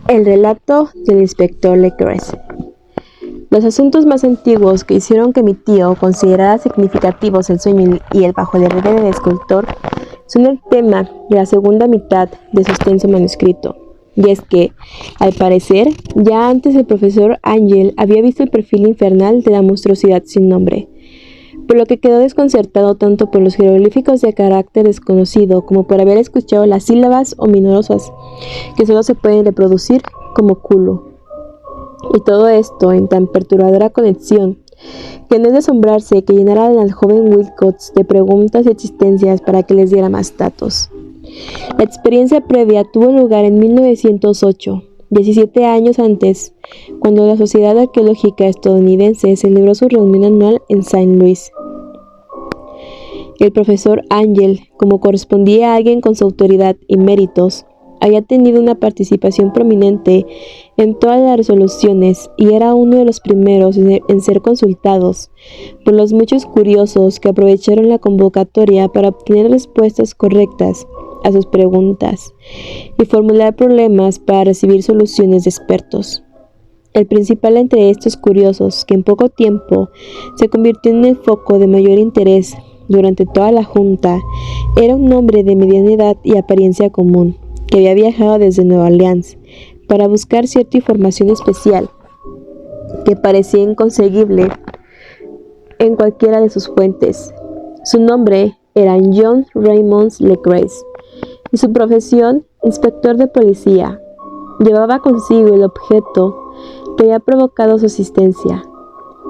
El relato del inspector Legros. Los asuntos más antiguos que hicieron que mi tío considerara significativos el sueño y el bajo el heredero del escultor son el tema de la segunda mitad de su extenso manuscrito. Y es que, al parecer, ya antes el profesor Ángel había visto el perfil infernal de la monstruosidad sin nombre, por lo que quedó desconcertado tanto por los jeroglíficos de carácter desconocido como por haber escuchado las sílabas ominosas que solo se pueden reproducir como culo. Y todo esto en tan perturbadora conexión, que no es de asombrarse que llenaran al joven Wilcox de preguntas y existencias para que les diera más datos. La experiencia previa tuvo lugar en 1908, 17 años antes, cuando la Sociedad Arqueológica Estadounidense celebró su reunión anual en Saint Louis. El profesor Ángel, como correspondía a alguien con su autoridad y méritos, había tenido una participación prominente en todas las resoluciones y era uno de los primeros en ser consultados por los muchos curiosos que aprovecharon la convocatoria para obtener respuestas correctas a sus preguntas y formular problemas para recibir soluciones de expertos. El principal entre estos curiosos, que en poco tiempo se convirtió en el foco de mayor interés durante toda la junta, era un hombre de mediana edad y apariencia común, que había viajado desde Nueva Orleans para buscar cierta información especial que parecía inconseguible en cualquiera de sus fuentes. Su nombre era John Raymond Legros y su profesión, inspector de policía. Llevaba consigo el objeto que había provocado su asistencia,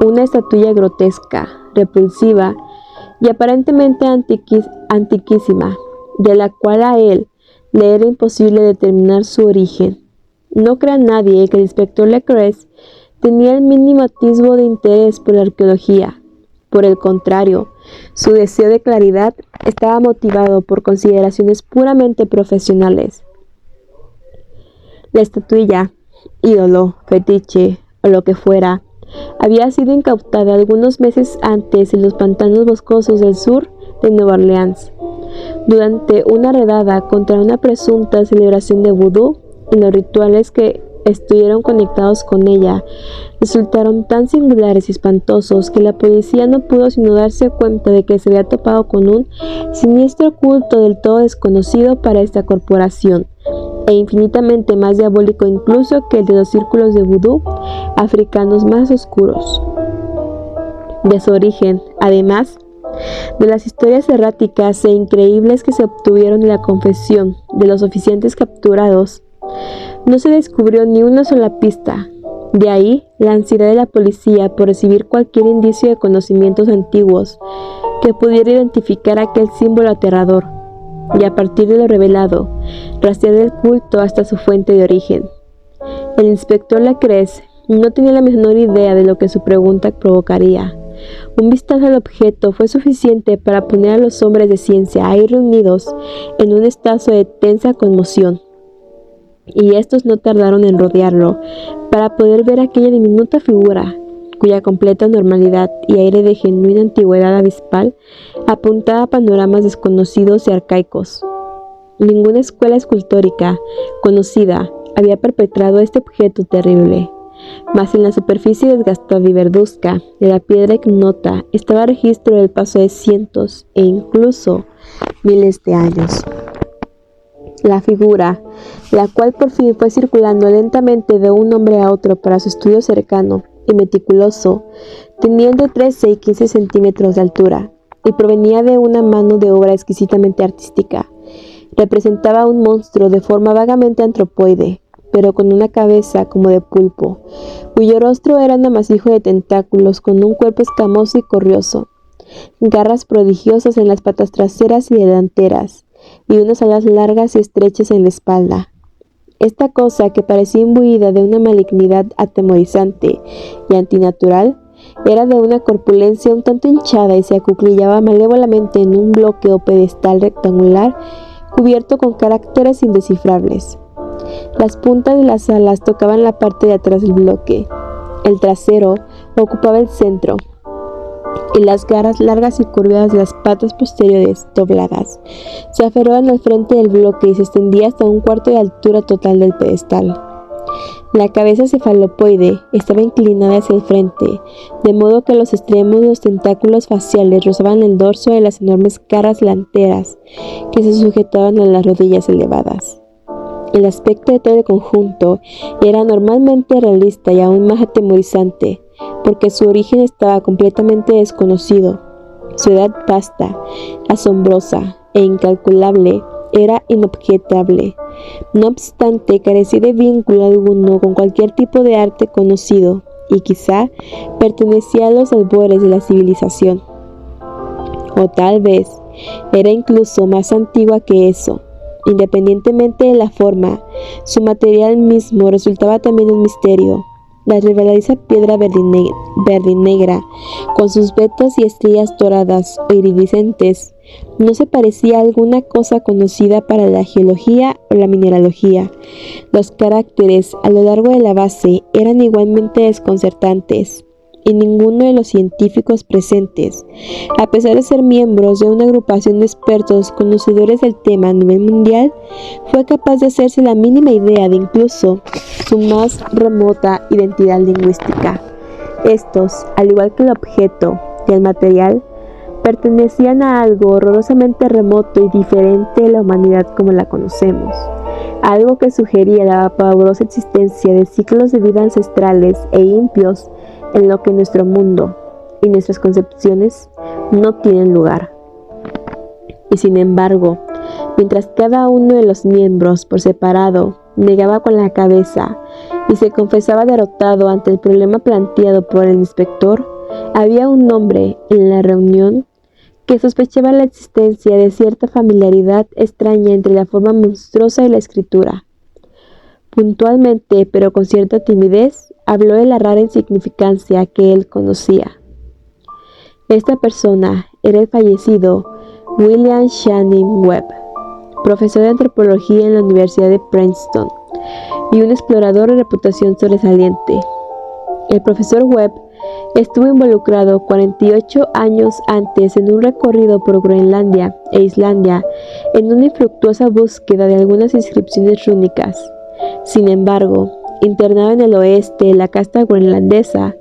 una estatuilla grotesca, repulsiva y aparentemente antiquísima, de la cual a él le era imposible determinar su origen. No crea nadie que el inspector Legros tenía el mínimo atisbo de interés por la arqueología. Por el contrario, su deseo de claridad estaba motivado por consideraciones puramente profesionales. La estatuilla, ídolo, fetiche o lo que fuera, había sido incautada algunos meses antes en los pantanos boscosos del sur de Nueva Orleans, durante una redada contra una presunta celebración de vudú, y los rituales que estuvieron conectados con ella resultaron tan singulares y espantosos que la policía no pudo sino darse cuenta de que se había topado con un siniestro culto del todo desconocido para esta corporación, e infinitamente más diabólico incluso que el de los círculos de vudú africanos más oscuros. De su origen, además, de las historias erráticas e increíbles que se obtuvieron en la confesión de los oficiantes capturados, no se descubrió ni una sola pista. De ahí la ansiedad de la policía por recibir cualquier indicio de conocimientos antiguos que pudiera identificar aquel símbolo aterrador, y a partir de lo revelado, rastrear el culto hasta su fuente de origen. El inspector Legros no tenía la menor idea de lo que su pregunta provocaría. Un vistazo al objeto fue suficiente para poner a los hombres de ciencia ahí reunidos en un estado de tensa conmoción, y estos no tardaron en rodearlo para poder ver aquella diminuta figura, cuya completa normalidad y aire de genuina antigüedad abispal apuntaba a panoramas desconocidos y arcaicos. Ninguna escuela escultórica conocida había perpetrado este objeto terrible, mas en la superficie desgastada y verduzca de la piedra ignota estaba registro del paso de cientos e incluso miles de años. La figura, la cual por fin fue circulando lentamente de un hombre a otro para su estudio cercano y meticuloso, tenía entre 13 y 15 centímetros de altura y provenía de una mano de obra exquisitamente artística. Representaba un monstruo de forma vagamente antropoide, pero con una cabeza como de pulpo, cuyo rostro era un amasijo de tentáculos con un cuerpo escamoso y corrioso, garras prodigiosas en las patas traseras y delanteras, y unas alas largas y estrechas en la espalda. Esta cosa, que parecía imbuida de una malignidad atemorizante y antinatural, era de una corpulencia un tanto hinchada y se acuclillaba malévolamente en un bloque o pedestal rectangular cubierto con caracteres indescifrables. Las puntas de las alas tocaban la parte de atrás del bloque. El trasero ocupaba el centro, y las garras largas y curvadas de las patas posteriores, dobladas, se aferraban al frente del bloque y se extendía hasta un cuarto de altura total del pedestal. La cabeza cefalopoide estaba inclinada hacia el frente, de modo que los extremos de los tentáculos faciales rozaban el dorso de las enormes caras delanteras que se sujetaban a las rodillas elevadas. El aspecto de todo el conjunto era normalmente realista y aún más atemorizante, porque su origen estaba completamente desconocido. Su edad vasta, asombrosa e incalculable era inobjetable. No obstante, carecía de vínculo alguno con cualquier tipo de arte conocido y quizá pertenecía a los albores de la civilización. O tal vez era incluso más antigua que eso. Independientemente de la forma, su material mismo resultaba también un misterio. La resbaladiza piedra verdinegra, con sus vetas y estrellas doradas o iridiscentes, no se parecía a alguna cosa conocida para la geología o la mineralogía. Los caracteres a lo largo de la base eran igualmente desconcertantes, y ninguno de los científicos presentes, a pesar de ser miembros de una agrupación de expertos conocedores del tema a nivel mundial, fue capaz de hacerse la mínima idea de incluso su más remota identidad lingüística. Estos, al igual que el objeto y el material, pertenecían a algo horrorosamente remoto y diferente de la humanidad como la conocemos, algo que sugería la pavorosa existencia de ciclos de vida ancestrales e impios en lo que nuestro mundo y nuestras concepciones no tienen lugar. Y sin embargo, mientras cada uno de los miembros por separado negaba con la cabeza y se confesaba derrotado ante el problema planteado por el inspector, había un hombre en la reunión que sospechaba la existencia de cierta familiaridad extraña entre la forma monstruosa y la escritura. Puntualmente, pero con cierta timidez, habló de la rara insignificancia que él conocía. Esta persona era el fallecido William Channing Webb, profesor de antropología en la Universidad de Princeton y un explorador de reputación sobresaliente. El profesor Webb estuvo involucrado 48 años antes en un recorrido por Groenlandia e Islandia en una infructuosa búsqueda de algunas inscripciones rúnicas. Sin embargo, internado en el oeste de la casta groenlandesa,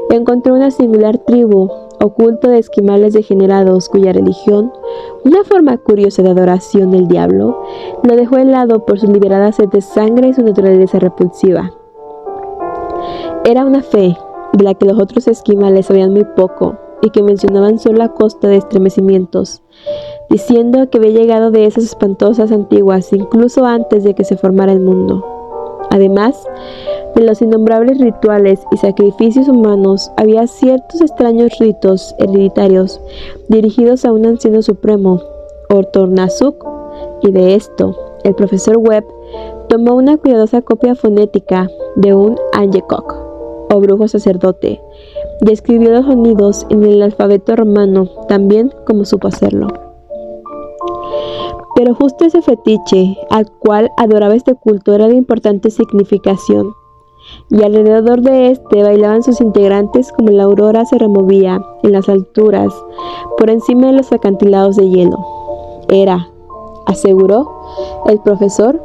encontró una singular tribu, oculto de esquimales degenerados cuya religión, una forma curiosa de adoración del diablo, lo dejó helado por su liberada sed de sangre y su naturaleza repulsiva. Era una fe de la que los otros esquimales sabían muy poco y que mencionaban solo a costa de estremecimientos, diciendo que había llegado de esas espantosas antiguas incluso antes de que se formara el mundo. Además de los innombrables rituales y sacrificios humanos, había ciertos extraños ritos hereditarios dirigidos a un anciano supremo, Ortornasuk, y de esto, el profesor Webb tomó una cuidadosa copia fonética de un Angekok, o brujo sacerdote, y escribió los sonidos en el alfabeto romano tan bien como supo hacerlo. Pero justo ese fetiche al cual adoraba este culto era de importante significación, y alrededor de este bailaban sus integrantes como la aurora se removía en las alturas por encima de los acantilados de hielo. Era, aseguró el profesor,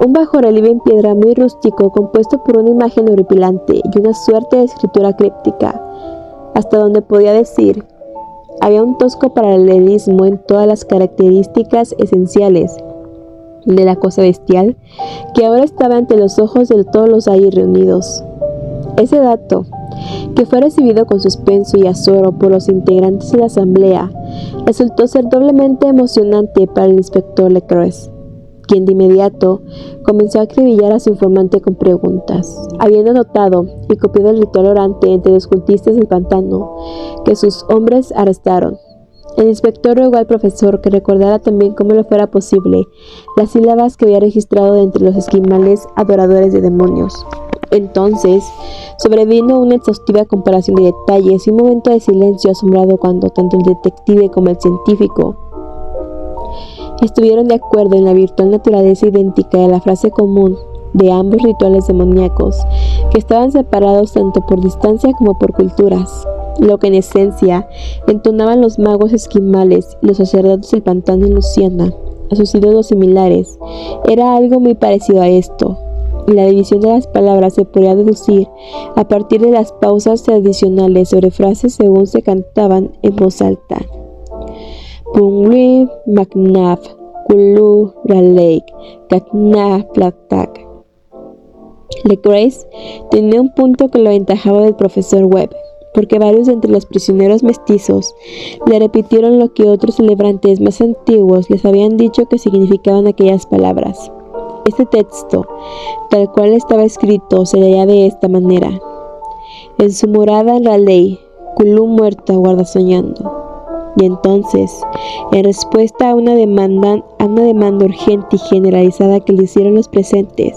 un bajorrelieve en piedra muy rústico compuesto por una imagen horripilante y una suerte de escritura críptica, hasta donde podía decir. Había un tosco paralelismo en todas las características esenciales de la cosa bestial que ahora estaba ante los ojos de todos los ahí reunidos. Ese dato, que fue recibido con suspenso y azoro por los integrantes de la asamblea, resultó ser doblemente emocionante para el inspector Lecroix, quien de inmediato comenzó a acribillar a su informante con preguntas, habiendo notado y copiado el ritual orante entre los cultistas del pantano que sus hombres arrestaron. El inspector rogó al profesor que recordara también cómo le fuera posible las sílabas que había registrado de entre los esquimales adoradores de demonios. Entonces sobrevino una exhaustiva comparación de detalles y un momento de silencio asombrado cuando tanto el detective como el científico estuvieron de acuerdo en la virtual naturaleza idéntica de la frase común de ambos rituales demoníacos, que estaban separados tanto por distancia como por culturas. Lo que en esencia entonaban los magos esquimales y los sacerdotes del pantano en Luciana a sus ídolos similares era algo muy parecido a esto, La división de las palabras se podía deducir a partir de las pausas adicionales sobre frases según se cantaban en voz alta. Pungri Macnaf, Kulu Raleigh, Katna Platak. Lecrae tenía un punto que lo aventajaba del profesor Webb, porque varios de entre los prisioneros mestizos le repitieron lo que otros celebrantes más antiguos les habían dicho que significaban aquellas palabras. Este texto, tal cual estaba escrito, se leía de esta manera: en su morada en Raleigh, Kulu muerto aguarda soñando. Y entonces, en respuesta a una demanda urgente y generalizada que le hicieron los presentes,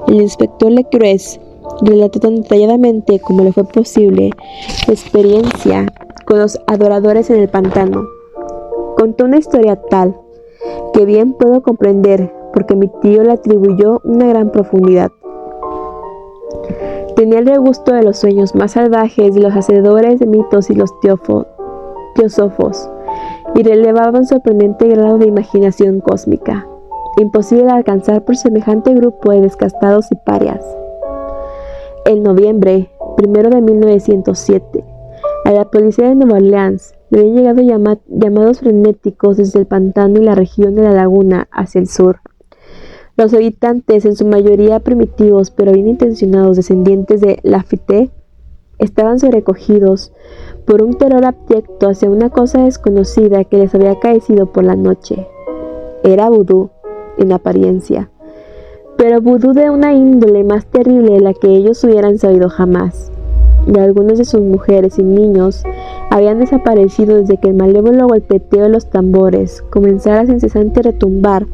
el inspector Lecrae relató tan detalladamente como le fue posible su experiencia con los adoradores en el pantano. Contó una historia tal que bien puedo comprender porque mi tío le atribuyó una gran profundidad. Tenía el regusto de los sueños más salvajes de los hacedores de mitos y los teósofos, y relevaba un sorprendente grado de imaginación cósmica, imposible de alcanzar por semejante grupo de descastados y parias. En noviembre 1 de 1907, a la policía de Nueva Orleans le habían llegado llamados frenéticos desde el pantano y la región de la laguna hacia el sur. Los habitantes, en su mayoría primitivos pero bien intencionados descendientes de Lafitte, estaban sobrecogidos por un terror abyecto hacia una cosa desconocida que les había acaecido por la noche. Era vudú, en apariencia, pero vudú de una índole más terrible de la que ellos hubieran sabido jamás. Y algunos de sus mujeres y niños habían desaparecido desde que el malévolo golpeteo de los tambores comenzara sin cesante a retumbar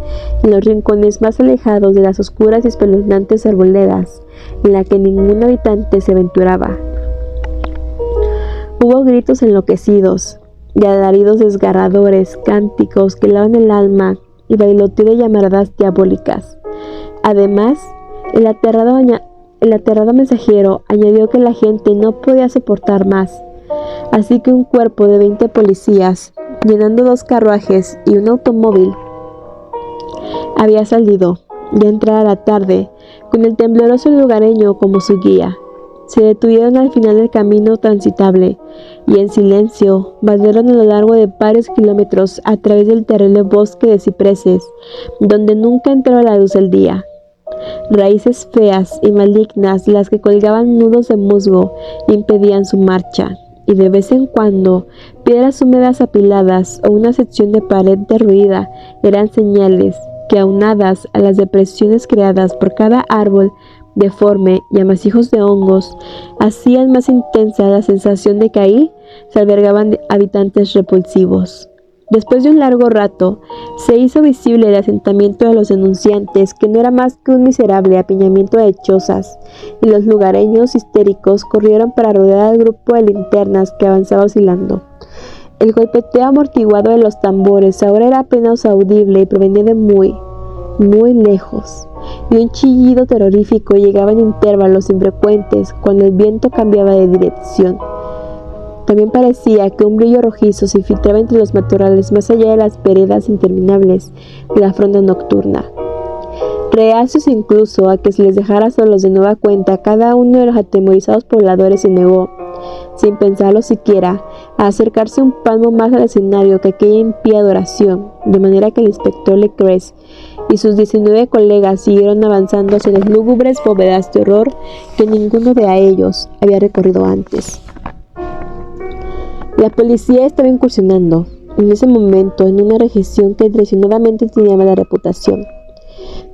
en los rincones más alejados de las oscuras y espeluznantes arboledas en la que ningún habitante se aventuraba. Hubo gritos enloquecidos y alaridos desgarradores, cánticos que helaban el alma y bailoteo de llamaradas diabólicas. Además, el aterrado mensajero añadió que la gente no podía soportar más, así que un cuerpo de 20 policías, llenando 2 carruajes y un automóvil, había salido, ya entrada la tarde, con el tembloroso lugareño como su guía. Se detuvieron al final del camino transitable y en silencio vadearon a lo largo de varios kilómetros a través del terrible bosque de cipreses, donde nunca entraba la luz del día. Raíces feas y malignas, las que colgaban nudos de musgo, impedían su marcha, y de vez en cuando piedras húmedas apiladas o una sección de pared derruida eran señales que, aunadas a las depresiones creadas por cada árbol deforme y amasijos de hongos, hacían más intensa la sensación de que ahí se albergaban habitantes repulsivos. Después de un largo rato, se hizo visible el asentamiento de los denunciantes, que no era más que un miserable apiñamiento de chozas, y los lugareños histéricos corrieron para rodear al grupo de linternas que avanzaba oscilando. El golpeteo amortiguado de los tambores ahora era apenas audible y provenía de muy, muy lejos, y un chillido terrorífico llegaba en intervalos infrecuentes cuando el viento cambiaba de dirección. También parecía que un brillo rojizo se infiltraba entre los matorrales más allá de las veredas interminables de la fronda nocturna. Reacios incluso a que se les dejara solos de nueva cuenta, cada uno de los atemorizados pobladores se negó, sin pensarlo siquiera, a acercarse un palmo más al escenario que aquella impía adoración, de manera que el inspector Lecrae y sus 19 colegas siguieron avanzando hacia las lúgubres bóvedas de horror que ninguno de ellos había recorrido antes. La policía estaba incursionando, en ese momento, en una región que traicionadamente tenía mala reputación.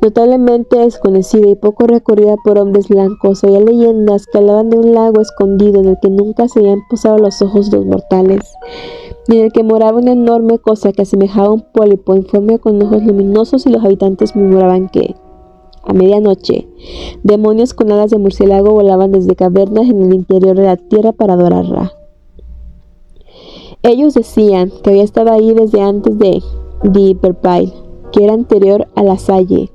Notablemente desconocida y poco recorrida por hombres blancos, había leyendas que hablaban de un lago escondido en el que nunca se habían posado los ojos de los mortales, y en el que moraba una enorme cosa que asemejaba a un pólipo informe con ojos luminosos, y los habitantes murmuraban que, a medianoche, demonios con alas de murciélago volaban desde cavernas en el interior de la tierra para adorarla. Ellos decían que había estado ahí desde antes de Iberville, que era anterior a la Salle,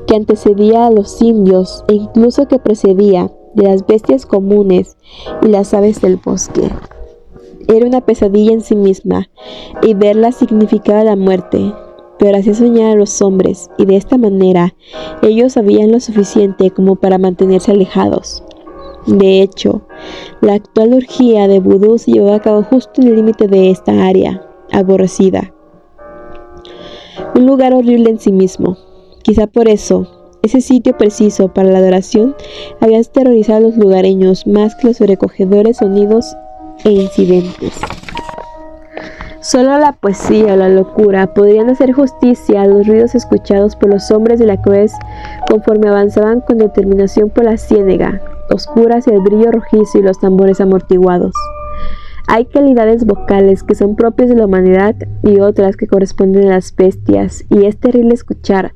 que antecedía a los indios e incluso que precedía de las bestias comunes y las aves del bosque. Era una pesadilla en sí misma, y verla significaba la muerte. pero hacía soñar a los hombres, y de esta manera ellos sabían lo suficiente como para mantenerse alejados. De hecho, la actual orgía de vudú se llevó a cabo justo en el límite de esta área aborrecida. Un lugar horrible en sí mismo. Quizá por eso, ese sitio preciso para la adoración había aterrorizado a los lugareños más que los sobrecogedores sonidos e incidentes. Solo la poesía o la locura podrían hacer justicia a los ruidos escuchados por los hombres de la Croix conforme avanzaban con determinación por la ciénaga, oscuras y el brillo rojizo y los tambores amortiguados. Hay calidades vocales que son propias de la humanidad y otras que corresponden a las bestias, y es terrible escuchar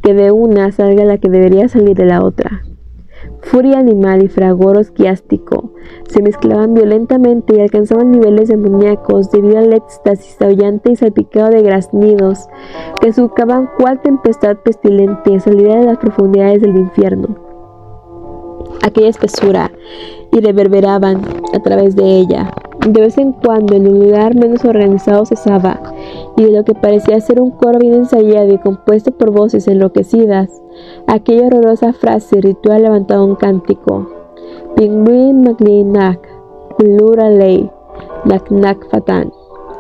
que de una salga la que debería salir de la otra. Furia animal y fragor orgiástico se mezclaban violentamente y alcanzaban niveles demoníacos debido al éxtasis aullante y salpicado de graznidos que surcaban cual tempestad pestilente salida de las profundidades del infierno. Aquella espesura y reverberaban a través de ella. De vez en cuando en un lugar menos organizado cesaba, y de lo que parecía ser un coro bien ensayado y compuesto por voces enloquecidas, aquella horrorosa frase ritual levantaba un cántico: Pingüin Maglinak, Kulura Ley, Naknak Fatan.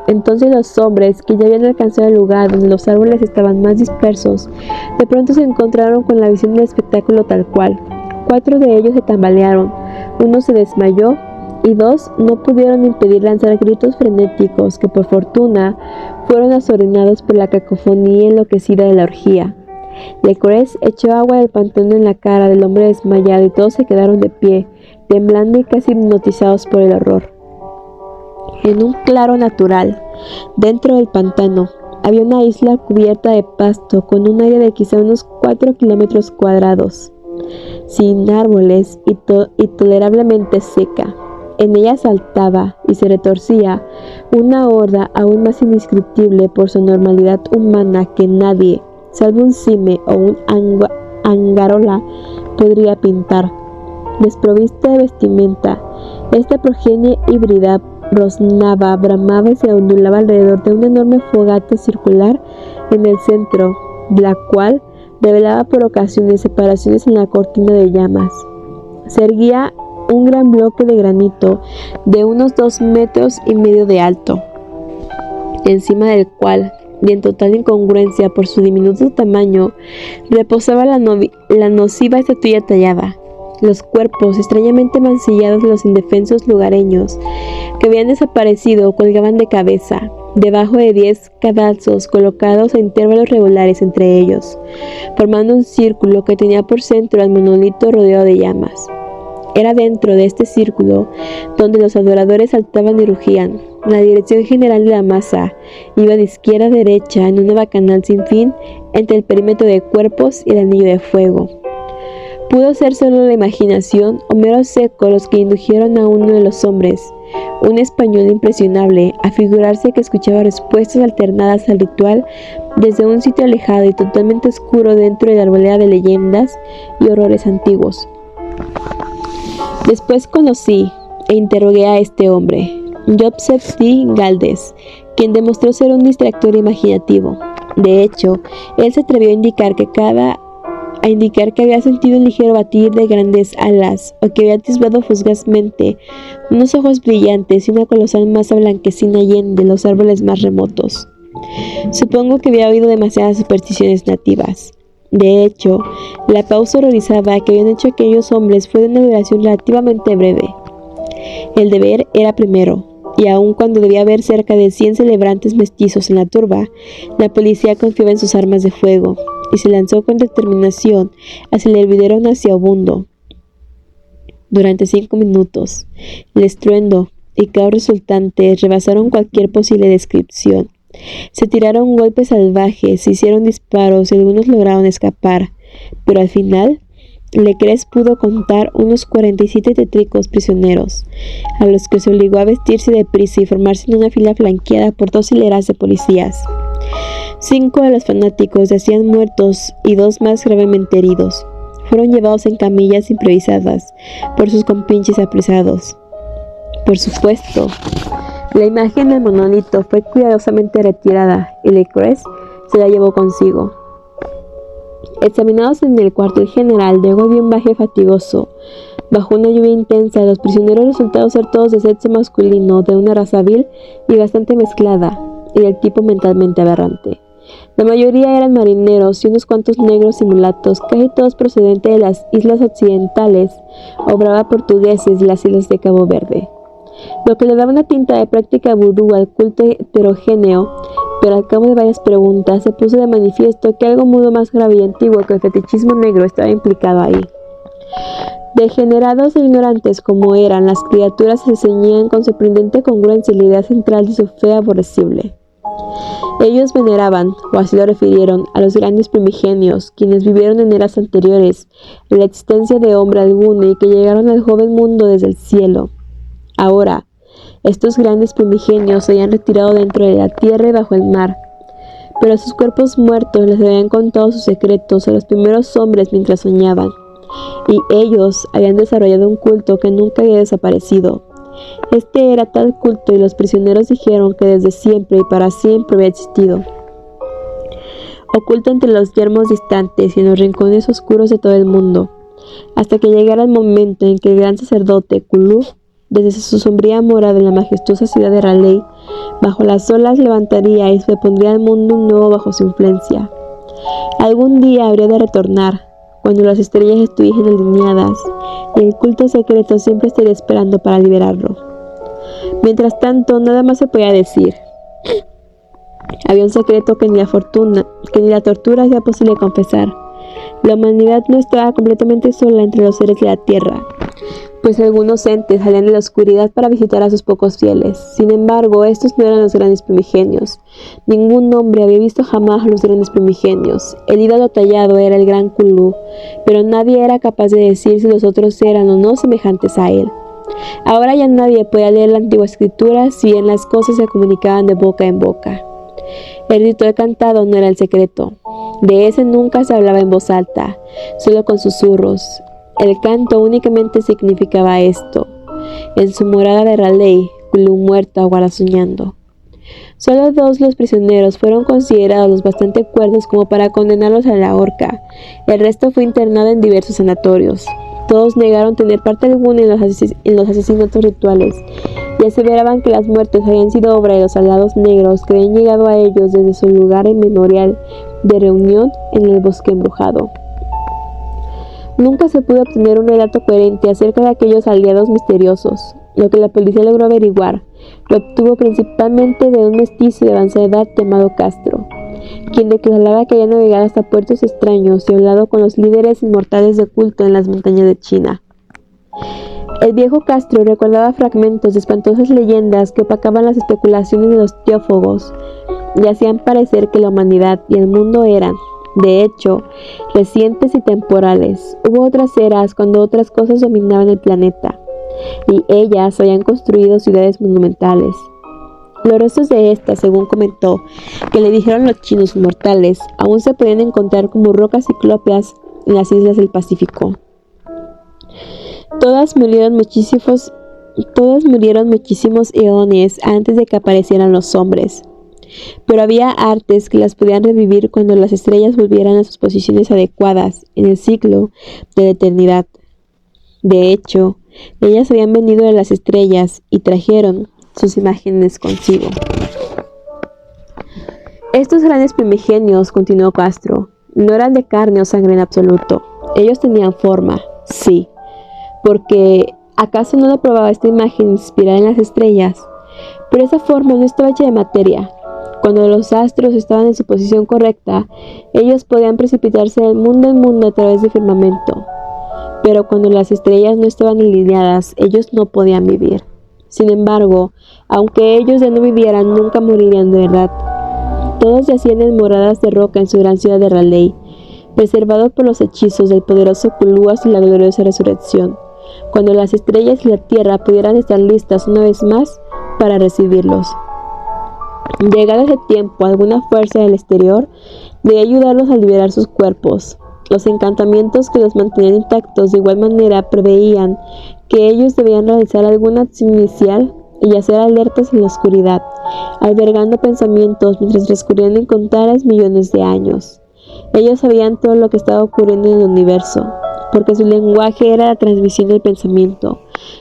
Entonces los hombres, que ya habían alcanzado el lugar donde los árboles estaban más dispersos, de pronto se encontraron con la visión del espectáculo tal cual. 4 de ellos se tambalearon, uno se desmayó, y 2 no pudieron impedir lanzar gritos frenéticos que por fortuna fueron asordenados por la cacofonía enloquecida de la orgía. Lecores echó agua del pantano en la cara del hombre desmayado y todos se quedaron de pie, temblando y casi hipnotizados por el horror. En un claro natural, dentro del pantano, había una isla cubierta de pasto con un área de quizá unos 4 kilómetros cuadrados, sin árboles y tolerablemente seca. En ella saltaba y se retorcía una horda aún más indescriptible por su normalidad humana que nadie, salvo un cime o un angarola, podría pintar. Desprovista de vestimenta, esta progenie híbrida roznaba, bramaba y se ondulaba alrededor de una enorme fogata circular en el centro, la cual revelaba por ocasiones separaciones en la cortina de llamas. Se erguía un gran bloque de granito de unos 2,5 metros de alto, encima del cual, y en total incongruencia por su diminuto tamaño, reposaba la nociva estatuilla tallada. Los cuerpos extrañamente mancillados de los indefensos lugareños que habían desaparecido colgaban de cabeza, debajo de 10 cadalsos colocados a intervalos regulares entre ellos, formando un círculo que tenía por centro al monolito rodeado de llamas. Era dentro de este círculo donde los adoradores saltaban y rugían. La dirección general de la masa iba de izquierda a derecha en una bacanal sin fin entre el perímetro de cuerpos y el anillo de fuego. Pudo ser solo la imaginación o mero seco los que indujeron a uno de los hombres, un español impresionable, a figurarse que escuchaba respuestas alternadas al ritual desde un sitio alejado y totalmente oscuro dentro de la arboleda de leyendas y horrores antiguos. Después conocí e interrogué a este hombre, Joseph D. Galdes, quien demostró ser un distractor imaginativo. De hecho, él se atrevió a indicar que había sentido un ligero batir de grandes alas, o que había atisbado fugazmente unos ojos brillantes y una colosal masa blanquecina allende los árboles más remotos. Supongo que había oído demasiadas supersticiones nativas. De hecho, la pausa horrorizada que habían hecho aquellos hombres fue de una duración relativamente breve. El deber era primero, y aun cuando debía haber cerca de 100 celebrantes mestizos en la turba, la policía confiaba en sus armas de fuego, y se lanzó con determinación hacia el hervidero nauseabundo. Durante 5 minutos, el estruendo y caos resultantes rebasaron cualquier posible descripción. Se tiraron golpes salvajes, se hicieron disparos y algunos lograron escapar, pero al final, Lecres pudo contar unos 47 tétricos prisioneros, a los que se obligó a vestirse deprisa y formarse en una fila flanqueada por 2 hileras de policías. 5 de los fanáticos yacían muertos y 2 más gravemente heridos. Fueron llevados en camillas improvisadas por sus compinches apresados. Por supuesto, la imagen del monolito fue cuidadosamente retirada y Lecres se la llevó consigo. Examinados en el cuartel general, luego de un viaje fatigoso, bajo una lluvia intensa, los prisioneros resultaron ser todos de sexo masculino, de una raza vil y bastante mezclada, y del tipo mentalmente aberrante. La mayoría eran marineros y unos cuantos negros y mulatos, casi todos procedentes de las islas occidentales o brava portugueses de las islas de Cabo Verde, lo que le daba una tinta de práctica vudú al culto heterogéneo. Pero al cabo de varias preguntas se puso de manifiesto que algo mucho más grave y antiguo que el fetichismo negro estaba implicado ahí. Degenerados e ignorantes como eran, las criaturas se ceñían con sorprendente congruencia en la idea central de su fe aborrecible. Ellos veneraban, o así lo refirieron, a los grandes primigenios, quienes vivieron en eras anteriores a la existencia de hombre alguno y que llegaron al joven mundo desde el cielo. Ahora, estos grandes primigenios se habían retirado dentro de la tierra y bajo el mar, pero sus cuerpos muertos les habían contado sus secretos a los primeros hombres mientras soñaban, y ellos habían desarrollado un culto que nunca había desaparecido. Este era tal culto y los prisioneros dijeron que desde siempre y para siempre había existido, oculto entre los yermos distantes y en los rincones oscuros de todo el mundo, hasta que llegara el momento en que el gran sacerdote Cthulhu, desde su sombría morada en la majestuosa ciudad de R'lyeh, bajo las olas levantaría y se pondría al mundo un nuevo bajo su influencia. Algún día habría de retornar, cuando las estrellas estuviesen alineadas, y el culto secreto siempre estaría esperando para liberarlo. Mientras tanto, nada más se podía decir. Había un secreto que ni la tortura hacía posible confesar. La humanidad no estaba completamente sola entre los seres de la tierra, pues algunos entes salían de la oscuridad para visitar a sus pocos fieles. Sin embargo, estos no eran los grandes primigenios. Ningún hombre había visto jamás a los grandes primigenios. El ídolo tallado era el gran Cthulhu, pero nadie era capaz de decir si los otros eran o no semejantes a él. Ahora ya nadie podía leer la antigua escritura, si bien las cosas se comunicaban de boca en boca. El ritual cantado no era el secreto. De ese nunca se hablaba en voz alta, solo con susurros. El canto únicamente significaba esto: en su morada de R'lyeh, Cthulhu muerto aguarda soñando. Solo 2 de los prisioneros fueron considerados los bastante cuerdos como para condenarlos a la horca. El resto fue internado en diversos sanatorios. Todos negaron tener parte alguna en los asesinatos rituales y aseveraban que las muertes habían sido obra de los soldados negros que habían llegado a ellos desde su lugar inmemorial de reunión en el bosque embrujado. Nunca se pudo obtener un relato coherente acerca de aquellos aliados misteriosos. Lo que la policía logró averiguar lo obtuvo principalmente de un mestizo de avanzada edad llamado Castro, quien declaraba que había navegado hasta puertos extraños y hablado con los líderes inmortales de culto en las montañas de China. El viejo Castro recordaba fragmentos de espantosas leyendas que opacaban las especulaciones de los teófagos y hacían parecer que la humanidad y el mundo eran, de hecho, recientes y temporales. Hubo otras eras cuando otras cosas dominaban el planeta, y ellas habían construido ciudades monumentales. Los restos de estas, según comentó, que le dijeron los chinos inmortales, aún se podían encontrar como rocas ciclópeas en las islas del Pacífico. Todas murieron muchísimos eones antes de que aparecieran los hombres. Pero había artes que las podían revivir cuando las estrellas volvieran a sus posiciones adecuadas en el ciclo de la eternidad. De hecho, ellas habían venido de las estrellas y trajeron sus imágenes consigo. Estos grandes primigenios, continuó Castro, no eran de carne o sangre en absoluto. Ellos tenían forma, sí, porque ¿acaso no lo probaba esta imagen inspirada en las estrellas? Pero esa forma no estaba hecha de materia. Cuando los astros estaban en su posición correcta, ellos podían precipitarse de mundo en mundo a través del firmamento. Pero cuando las estrellas no estaban alineadas, ellos no podían vivir. Sin embargo, aunque ellos ya no vivieran, nunca morirían de verdad. Todos yacían en moradas de roca en su gran ciudad de R'lyeh, preservados por los hechizos del poderoso Cthulhu hasta la gloriosa resurrección, cuando las estrellas y la tierra pudieran estar listas una vez más para recibirlos. Llegado ese tiempo, alguna fuerza del exterior debía ayudarlos a liberar sus cuerpos. Los encantamientos que los mantenían intactos de igual manera preveían que ellos debían realizar alguna acción inicial y yacer alertas en la oscuridad, albergando pensamientos mientras transcurrían incontables millones de años. Ellos sabían todo lo que estaba ocurriendo en el universo, porque su lenguaje era la transmisión del pensamiento.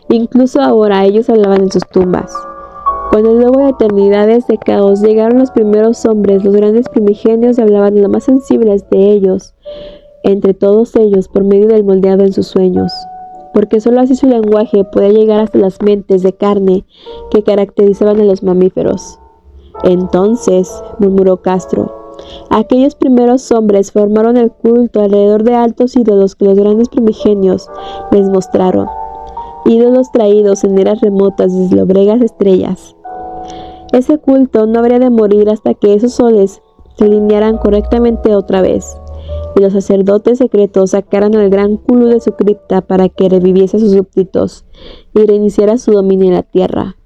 Incluso ahora ellos hablaban en sus tumbas. Cuando luego de eternidades de caos llegaron los primeros hombres, los grandes primigenios hablaban de lo más sensibles de ellos, entre todos ellos por medio del moldeado en sus sueños, porque sólo así su lenguaje podía llegar hasta las mentes de carne que caracterizaban a los mamíferos. Entonces, murmuró Castro, aquellos primeros hombres formaron el culto alrededor de altos ídolos que los grandes primigenios les mostraron, ídolos traídos en eras remotas desde lobregas estrellas. Ese culto no habría de morir hasta que esos soles se alinearan correctamente otra vez, y los sacerdotes secretos sacaran al gran Kulu de su cripta para que reviviese a sus súbditos y reiniciara su dominio en la tierra.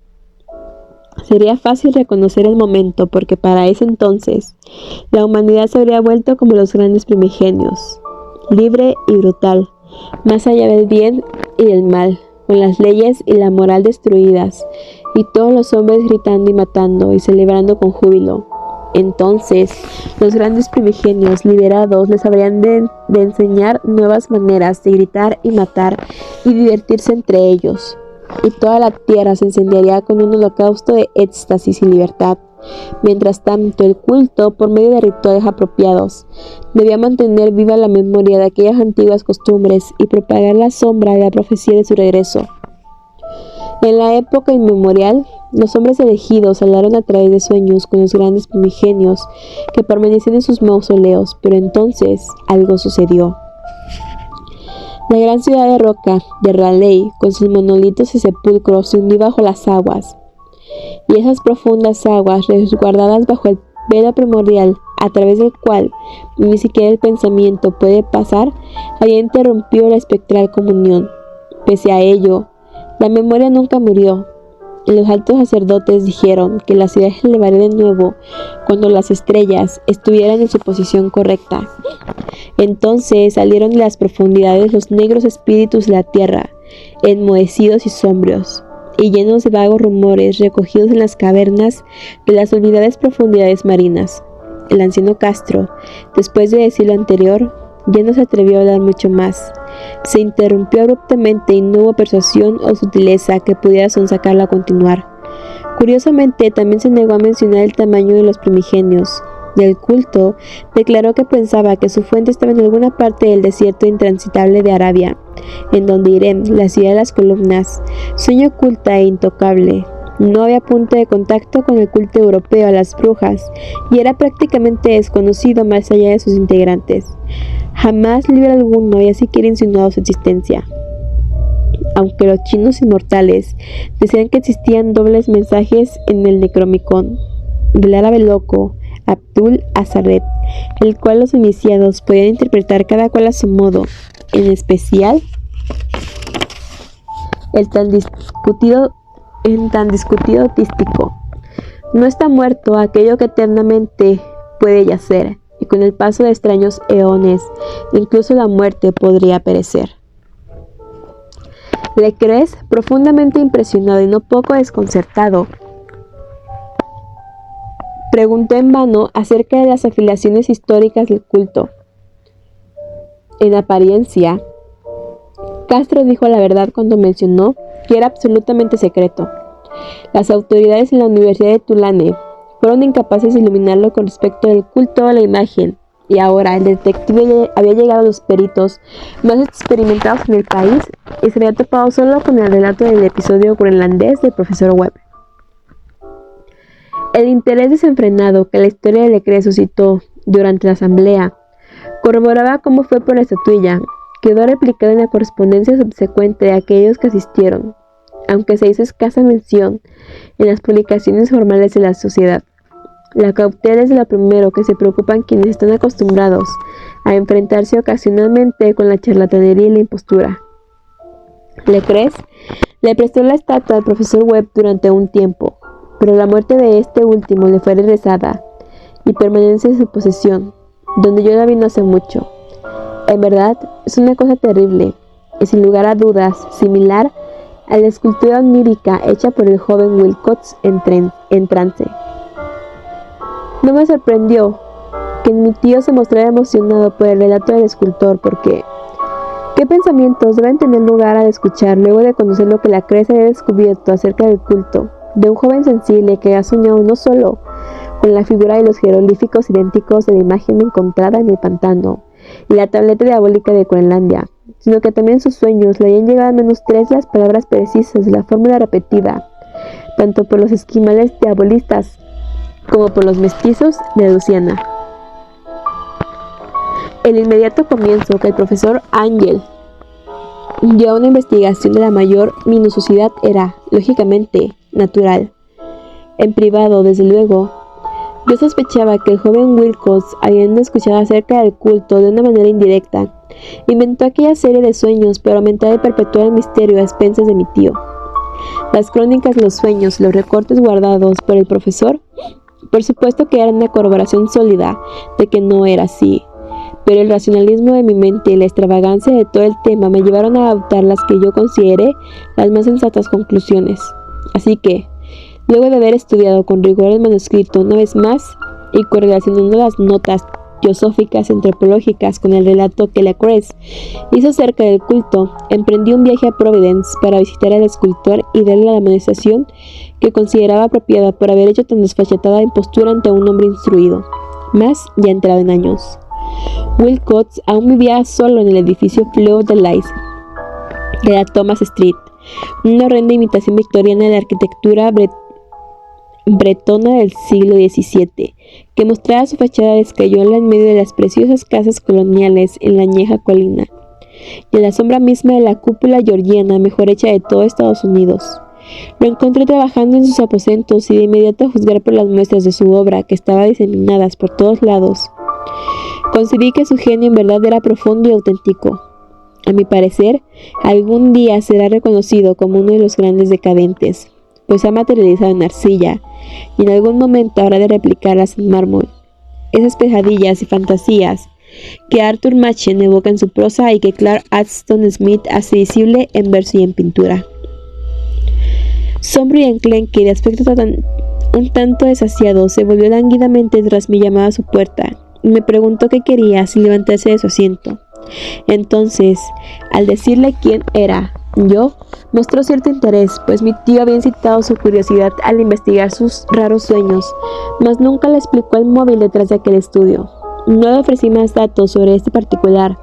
Sería fácil reconocer el momento, porque para ese entonces la humanidad se habría vuelto como los grandes primigenios, libre y brutal, más allá del bien y del mal, con las leyes y la moral destruidas, y todos los hombres gritando y matando y celebrando con júbilo. Entonces, los grandes primigenios liberados les habrían de enseñar nuevas maneras de gritar y matar y divertirse entre ellos, y toda la tierra se incendiaría con un holocausto de éxtasis y libertad. Mientras tanto, el culto, por medio de rituales apropiados, debía mantener viva la memoria de aquellas antiguas costumbres y propagar la sombra de la profecía de su regreso. En la época inmemorial, los hombres elegidos hablaron a través de sueños con los grandes primigenios que permanecían en sus mausoleos, pero entonces algo sucedió. La gran ciudad de roca de Raleigh, con sus monolitos y sepulcros, se hundió bajo las aguas, y esas profundas aguas, resguardadas bajo el velo primordial, a través del cual ni siquiera el pensamiento puede pasar, había interrumpido la espectral comunión. Pese a ello, la memoria nunca murió, y los altos sacerdotes dijeron que la ciudad se elevaría de nuevo cuando las estrellas estuvieran en su posición correcta. Entonces salieron de las profundidades los negros espíritus de la tierra, enmohecidos y sombrios, y llenos de vagos rumores recogidos en las cavernas de las olvidadas profundidades marinas. El anciano Castro, después de decir lo anterior, ya no se atrevió a hablar mucho más. Se interrumpió abruptamente y no hubo persuasión o sutileza que pudiera sonsacarlo a continuar. Curiosamente, también se negó a mencionar el tamaño de los primigenios. Del culto, declaró que pensaba que su fuente estaba en alguna parte del desierto intransitable de Arabia, en donde Irem, la ciudad de las columnas, sueño oculta e intocable. No había punto de contacto con el culto europeo a las brujas y era prácticamente desconocido más allá de sus integrantes. Jamás libro alguno había siquiera insinuado su existencia. Aunque los chinos inmortales decían que existían dobles mensajes en el Necronomicon del árabe loco Abdul Azaret, el cual los iniciados podían interpretar cada cual a su modo, en especial el tan discutido dístico. No está muerto aquello que eternamente puede yacer, y con el paso de extraños eones, incluso la muerte podría perecer. Leclerc, profundamente impresionado y no poco desconcertado, preguntó en vano acerca de las afiliaciones históricas del culto. En apariencia, Castro dijo la verdad cuando mencionó que era absolutamente secreto. Las autoridades en la Universidad de Tulane fueron incapaces de iluminarlo con respecto al culto a la imagen, y ahora el detective había llegado a los peritos más experimentados en el país y se había topado solo con el relato del episodio groenlandés del profesor Webb. El interés desenfrenado que la historia de Leclerc suscitó durante la asamblea corroboraba cómo fue por la estatuilla. Quedó replicada en la correspondencia subsecuente de aquellos que asistieron, aunque se hizo escasa mención en las publicaciones formales de la sociedad. La cautela es de lo primero que se preocupan quienes están acostumbrados a enfrentarse ocasionalmente con la charlatanería y la impostura. Leclerc le prestó la estatua al profesor Webb durante un tiempo, pero la muerte de este último le fue regresada y permanece en su posesión, donde yo la vi no hace mucho. En verdad, es una cosa terrible y sin lugar a dudas similar a la escultura onírica hecha por el joven Wilcox en trance. No me sorprendió que mi tío se mostrara emocionado por el relato del escultor, porque ¿qué pensamientos deben tener lugar al escuchar luego de conocer lo que la Crece había descubierto acerca del culto de un joven sensible que ha soñado no solo con la figura de los jeroglíficos idénticos de la imagen encontrada en el pantano y la tableta diabólica de Groenlandia, sino que también en sus sueños le habían llegado al menos 3 las palabras precisas de la fórmula repetida, tanto por los esquimales diabolistas como por los mestizos de Luciana? El inmediato comienzo que el profesor Ángel dio a una investigación de la mayor minuciosidad era, lógicamente, natural. En privado, desde luego, yo sospechaba que el joven Wilcox, habiendo escuchado acerca del culto de una manera indirecta, inventó aquella serie de sueños para aumentar y perpetuar el misterio a expensas de mi tío. Las crónicas de los sueños y los recortes guardados por el profesor, por supuesto que eran una corroboración sólida de que no era así, pero el racionalismo de mi mente y la extravagancia de todo el tema me llevaron a adoptar las que yo consideré las más sensatas conclusiones. Así que, luego de haber estudiado con rigor el manuscrito una vez más y correlacionando las notas teosóficas y antropológicas con el relato que la Crece hizo acerca del culto, emprendí un viaje a Providence para visitar al escultor y darle la amonestación que consideraba apropiada por haber hecho tan desfachatada impostura ante un hombre instruido, más ya entrado en años. Wilcox aún vivía solo en el edificio Fleur de Lys de la Thomas Street, una horrenda imitación victoriana de la arquitectura bretona del siglo XVII, que mostraba su fachada de escayola en medio de las preciosas casas coloniales en la añeja colina, y en la sombra misma de la cúpula georgiana mejor hecha de todo Estados Unidos. Lo encontré trabajando en sus aposentos y de inmediato a juzgar por las muestras de su obra que estaban diseminadas por todos lados, concebí que su genio en verdad era profundo y auténtico. A mi parecer, algún día será reconocido como uno de los grandes decadentes, pues ha materializado en arcilla y en algún momento habrá de replicarlas en mármol. Esas pesadillas y fantasías que Arthur Machen evoca en su prosa y que Clark Aston Smith hace visible en verso y en pintura. Sombrio y enclenque, de aspecto un tanto desasiado, se volvió lánguidamente tras mi llamada a su puerta y me preguntó qué quería sin levantarse de su asiento. Entonces, al decirle quién era yo, mostró cierto interés, pues mi tío había incitado su curiosidad al investigar sus raros sueños, mas nunca le explicó el móvil detrás de aquel estudio. No le ofrecí más datos sobre este particular,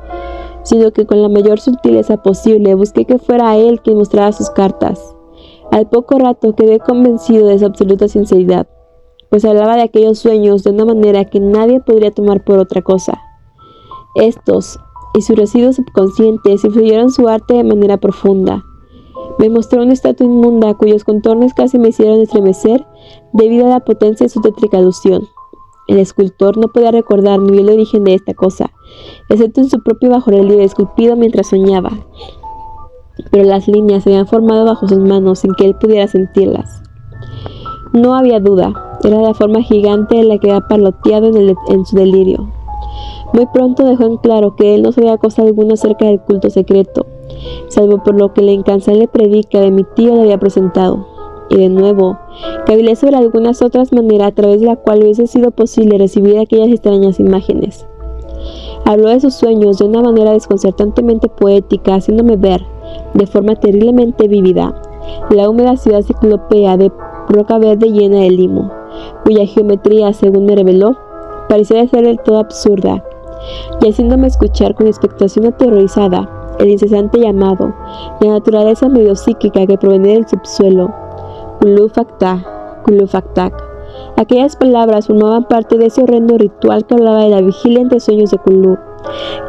sino que con la mayor sutileza posible busqué que fuera él quien mostrara sus cartas. Al poco rato quedé convencido de su absoluta sinceridad, pues hablaba de aquellos sueños de una manera que nadie podría tomar por otra cosa. Estos y sus residuos subconscientes influyeron su arte de manera profunda. Me mostró una estatua inmunda cuyos contornos casi me hicieron estremecer debido a la potencia de su tétrica alusión. El escultor no podía recordar ni bien el origen de esta cosa, excepto en su propio bajorrelieve esculpido mientras soñaba, pero las líneas se habían formado bajo sus manos sin que él pudiera sentirlas. No había duda, era la forma gigante de la que había parloteado en su delirio. Muy pronto dejó en claro que él no sabía cosa alguna acerca del culto secreto, salvo por lo que la incansable predica de mi tío le había presentado. Y de nuevo, cavilé sobre algunas otras maneras a través de la cual hubiese sido posible recibir aquellas extrañas imágenes. Habló de sus sueños de una manera desconcertantemente poética, haciéndome ver, de forma terriblemente vívida, la húmeda ciudad ciclopea de roca verde llena de limo, cuya geometría, según me reveló, parecía ser del todo absurda, y haciéndome escuchar con expectación aterrorizada el incesante llamado, la naturaleza medio psíquica que provenía del subsuelo, Kulufaktak, Kulufaktak. Aquellas palabras formaban parte de ese horrendo ritual que hablaba de la vigilia entre sueños de Kulu,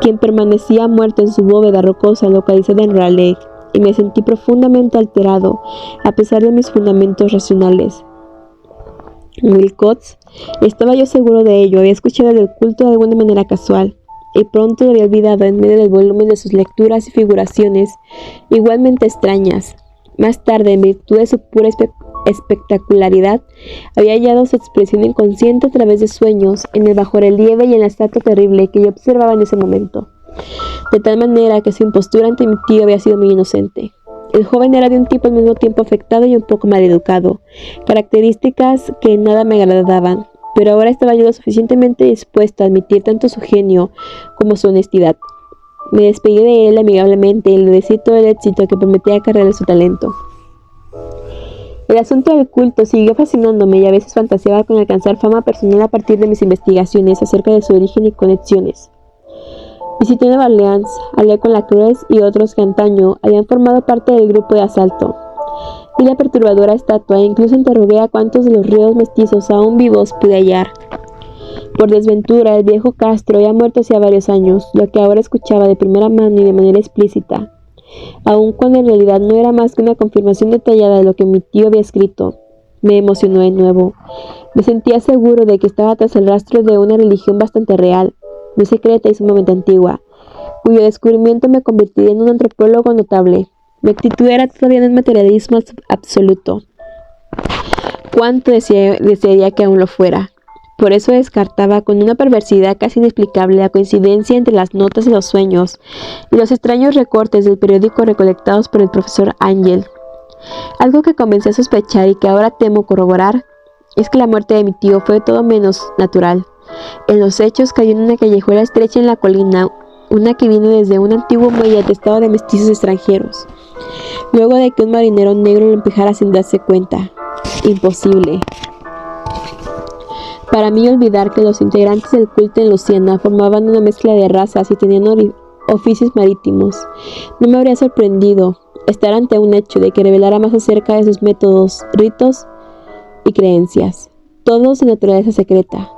quien permanecía muerto en su bóveda rocosa localizada en Raleigh, y me sentí profundamente alterado, a pesar de mis fundamentos racionales. Wilcox, estaba yo seguro de ello, había escuchado del culto de alguna manera casual, y pronto lo había olvidado en medio del volumen de sus lecturas y figuraciones, igualmente extrañas. Más tarde, en virtud de su pura espectacularidad, había hallado su expresión inconsciente a través de sueños, en el bajorrelieve y en la estatua terrible que yo observaba en ese momento, de tal manera que su impostura ante mi tío había sido muy inocente. El joven era de un tipo al mismo tiempo afectado y un poco maleducado, características que en nada me agradaban, pero ahora estaba yo lo suficientemente dispuesto a admitir tanto su genio como su honestidad. Me despedí de él amigablemente y le deseé todo el éxito que prometía acarrearle su talento. El asunto del culto siguió fascinándome y a veces fantaseaba con alcanzar fama personal a partir de mis investigaciones acerca de su origen y conexiones. Visité Nueva Orleans, hablé con Lacroix y otros que antaño habían formado parte del grupo de asalto. Vi la perturbadora estatua e incluso interrogué a cuantos de los ríos mestizos aún vivos pude hallar. Por desventura, el viejo Castro había muerto hacía varios años, lo que ahora escuchaba de primera mano y de manera explícita, aun cuando en realidad no era más que una confirmación detallada de lo que mi tío había escrito. Me emocionó de nuevo. Me sentía seguro de que estaba tras el rastro de una religión bastante real, muy secreta y sumamente antigua, cuyo descubrimiento me convertiría en un antropólogo notable. Mi actitud era todavía un materialismo absoluto. Cuánto desearía que aún lo fuera. Por eso descartaba con una perversidad casi inexplicable la coincidencia entre las notas de los sueños y los extraños recortes del periódico recolectados por el profesor Ángel. Algo que comencé a sospechar y que ahora temo corroborar es que la muerte de mi tío fue todo menos natural. En los hechos cayó en una callejuela estrecha en la colina, una que vino desde un antiguo muelle atestado de mestizos extranjeros, luego de que un marinero negro lo empujara sin darse cuenta. Imposible para mí olvidar que los integrantes del culto en Luisiana formaban una mezcla de razas y tenían oficios marítimos. No me habría sorprendido estar ante un hecho de que revelara más acerca de sus métodos, ritos y creencias, todos de naturaleza secreta.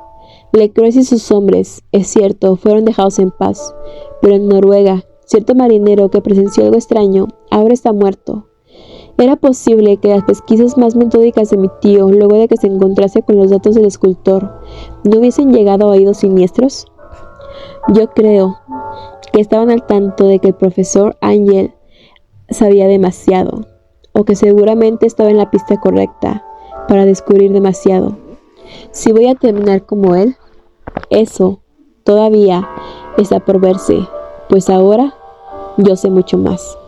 Lacroix y sus hombres, es cierto, fueron dejados en paz, pero en Noruega, cierto marinero que presenció algo extraño, ahora está muerto. ¿Era posible que las pesquisas más metódicas de mi tío, luego de que se encontrase con los datos del escultor, no hubiesen llegado a oídos siniestros? Yo creo que estaban al tanto de que el profesor Ángel sabía demasiado, o que seguramente estaba en la pista correcta para descubrir demasiado. Si voy a terminar como él, eso todavía está por verse, pues ahora yo sé mucho más.